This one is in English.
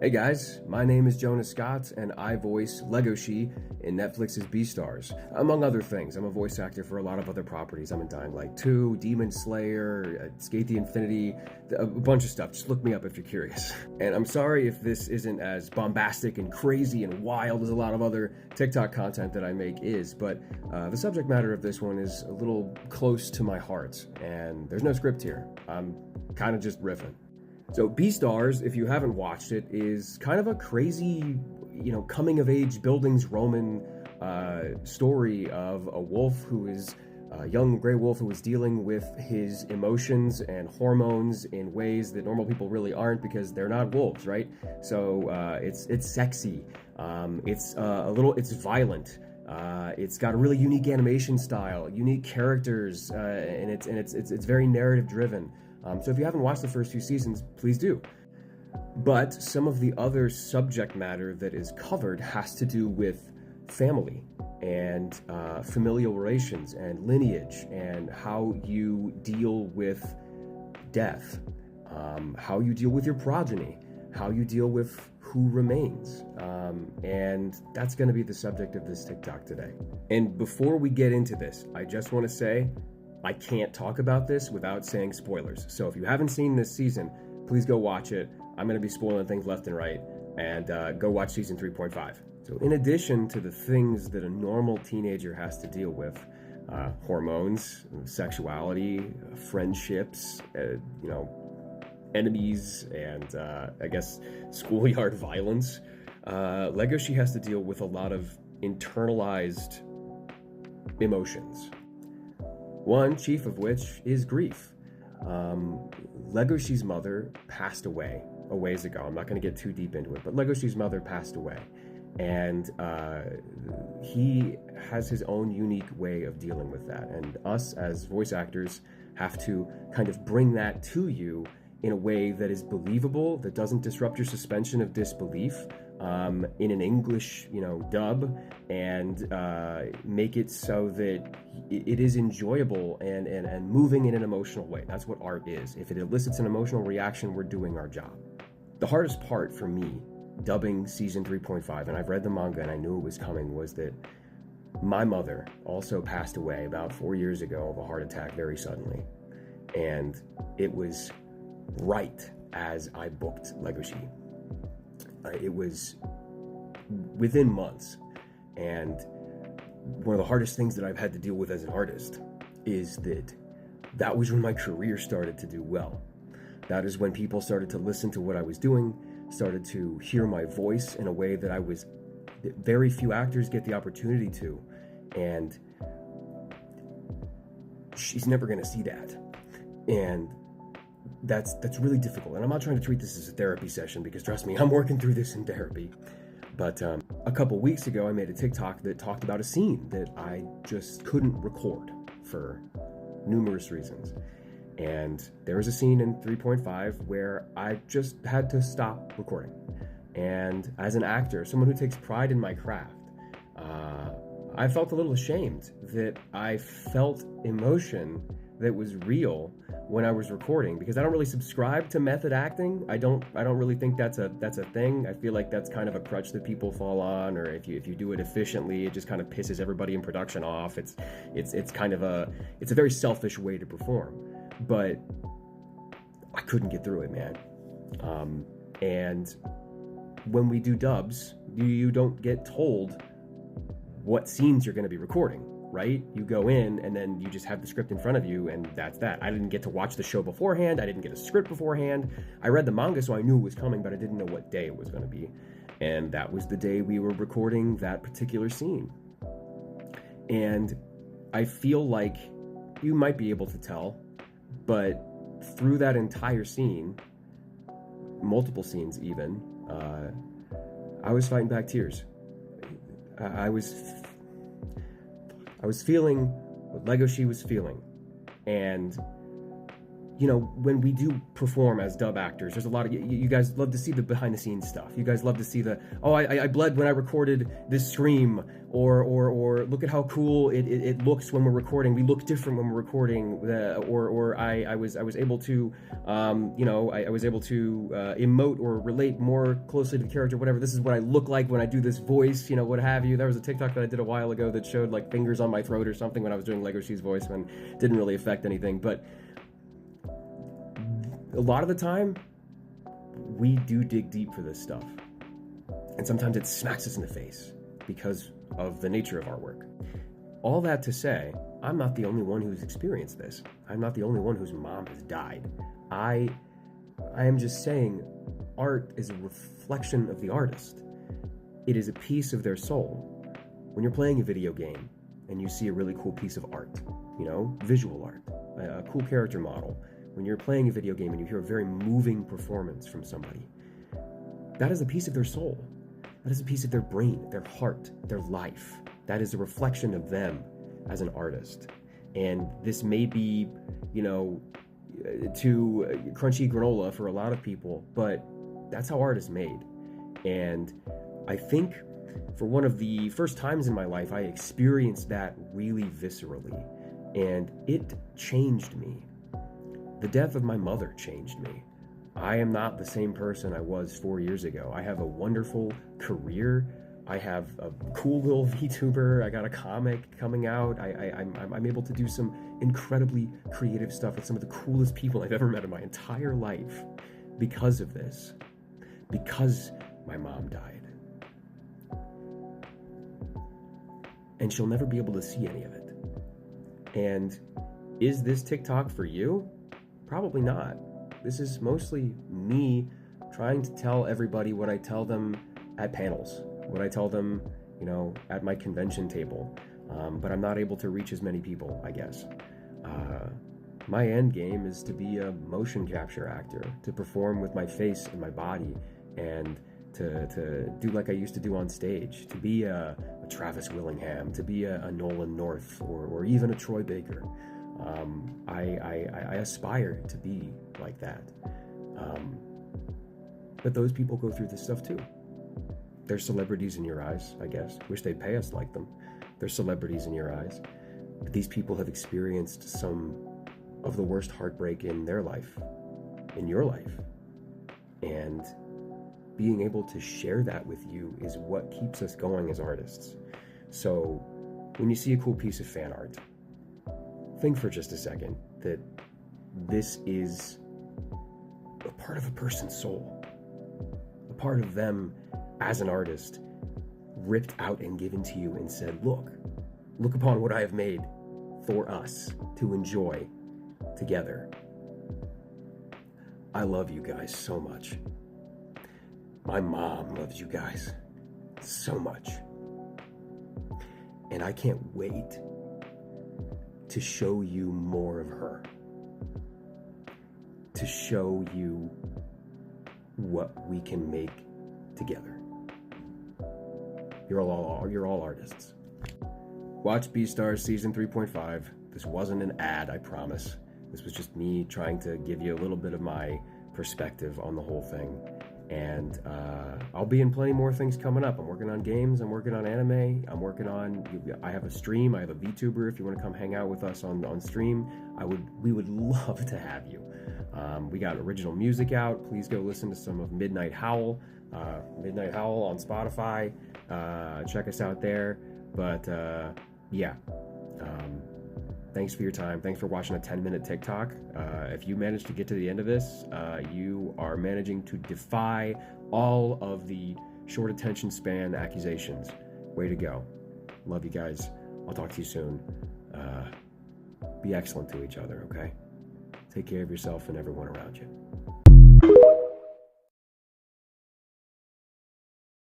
Hey guys, my name is Jonas Scott, and I voice Legoshi in Netflix's Beastars. Among other things, I'm a voice actor for a lot of other properties. I'm in Dying Light 2, Demon Slayer, Skate the Infinity, a bunch of stuff. Just look me up if you're curious. And I'm sorry if this isn't as bombastic and crazy and wild as a lot of other TikTok content that I make is, but the subject matter of this one is a little close to my heart, and there's no script here. I'm kind of just riffing. So Beastars, if you haven't watched it, is kind of a crazy, coming-of-age Bildungsroman story of a wolf who is a young gray wolf who is dealing with his emotions and hormones in ways that normal people really aren't because they're not wolves, right? So it's sexy, it's violent. It's got a really unique animation style, unique characters, and it's very narrative driven. So if you haven't watched the first few seasons, please do. But some of the other subject matter that is covered has to do with family and familial relations and lineage and how you deal with death, how you deal with your progeny, how you deal with who remains. And that's going to be the subject of this TikTok today. And before we get into this, I just want to say, I can't talk about this without saying spoilers. So if you haven't seen this season, please go watch it. I'm going to be spoiling things left and right. And go watch season 3.5. So in addition to the things that a normal teenager has to deal with, hormones, sexuality, friendships, enemies, and I guess schoolyard violence, Legoshi has to deal with a lot of internalized emotions. One chief of which is grief. Legoshi's mother passed away a ways ago. I'm not going to get too deep into it, but Legoshi's mother passed away. And he has his own unique way of dealing with that. And us as voice actors have to kind of bring that to you in a way that is believable, that doesn't disrupt your suspension of disbelief, in an English, dub, and make it so that it is enjoyable and moving in an emotional way. That's what art is. If it elicits an emotional reaction, we're doing our job. The hardest part for me, dubbing season 3.5, and I've read the manga and I knew it was coming, was that my mother also passed away about 4 years ago of a heart attack very suddenly. And it was right as I booked Legoshi. It was within months, and one of the hardest things that I've had to deal with as an artist is that was when my career started to do well. That is when people started to listen to what I was doing, started to hear my voice in a way that very few actors get the opportunity to, and she's never going to see that. And that's really difficult. And I'm not trying to treat this as a therapy session, because trust me, I'm working through this in therapy. But a couple weeks ago, I made a TikTok that talked about a scene that I just couldn't record for numerous reasons. And there was a scene in 3.5 where I just had to stop recording. And as an actor, someone who takes pride in my craft, I felt a little ashamed that I felt emotion that was real when I was recording, because I don't really subscribe to method acting. I don't really think that's a thing. I feel like that's kind of a crutch that people fall on, or if you do it efficiently, it just kind of pisses everybody in production off. It's a very selfish way to perform. But I couldn't get through it, man. And when we do dubs, you don't get told what scenes you're going to be recording, right? You go in and then you just have the script in front of you, and that's that. I didn't get to watch the show beforehand. I didn't get a script beforehand. I read the manga, so I knew it was coming, but I didn't know what day it was going to be. And that was the day we were recording that particular scene. And I feel like you might be able to tell, but through that entire scene, multiple scenes even, I was fighting back tears. I was feeling what Legoshi was feeling, and when we do perform as dub actors, there's a lot of you guys love to see the behind the scenes stuff. You guys love to see I bled when I recorded this scream, or look at how cool it looks when we're recording. We look different when we're recording, or I was able to I was able to emote or relate more closely to the character, whatever. This is what I look like when I do this voice, what have you. There was a TikTok that I did a while ago that showed like fingers on my throat or something when I was doing Legoshi's voice, and didn't really affect anything. But a lot of the time, we do dig deep for this stuff. And sometimes it smacks us in the face because of the nature of our work. All that to say, I'm not the only one who's experienced this. I'm not the only one whose mom has died. I am just saying, art is a reflection of the artist. It is a piece of their soul. When you're playing a video game and you see a really cool piece of art, visual art, a cool character model, when you're playing a video game and you hear a very moving performance from somebody, that is a piece of their soul. That is a piece of their brain, their heart, their life. That is a reflection of them as an artist. And this may be, too crunchy granola for a lot of people, but that's how art is made. And I think for one of the first times in my life, I experienced that really viscerally, and it changed me. The death of my mother changed me. I am not the same person I was 4 years ago. I have a wonderful career. I have a cool little VTuber. I got a comic coming out. I'm able to do some incredibly creative stuff with some of the coolest people I've ever met in my entire life because of this. Because my mom died. And she'll never be able to see any of it. And is this TikTok for you? Probably not. This is mostly me trying to tell everybody what I tell them at panels, what I tell them, at my convention table. But I'm not able to reach as many people, I guess. My end game is to be a motion capture actor, to perform with my face and my body, and to do like I used to do on stage, to be a Travis Willingham, to be a Nolan North, or even a Troy Baker. I aspire to be like that. But those people go through this stuff too. They're celebrities in your eyes, I guess. Wish they'd pay us like them. They're celebrities in your eyes. But these people have experienced some of the worst heartbreak in their life, in your life. And being able to share that with you is what keeps us going as artists. So when you see a cool piece of fan art, think for just a second that this is a part of a person's soul, a part of them as an artist, ripped out and given to you and said, look upon what I have made for us to enjoy together. I love you guys so much. My mom loves you guys so much. And I can't wait to show you more of her, to show you what we can make together. You're all artists. Watch Beastars Season 3.5. This wasn't an ad, I promise. This was just me trying to give you a little bit of my perspective on the whole thing. And I'll be in plenty more things coming up. I'm working on games, I'm working on anime, I have a stream, I have a VTuber. If you want to come hang out with us on stream, we would love to have you. We got original music out. Please go listen to some of Midnight Howl on Spotify. Check us out there. But thanks for your time. Thanks for watching a 10-minute TikTok. If you managed to get to the end of this, you are managing to defy all of the short attention span accusations. Way to go. Love you guys. I'll talk to you soon. Be excellent to each other, okay? Take care of yourself and everyone around you.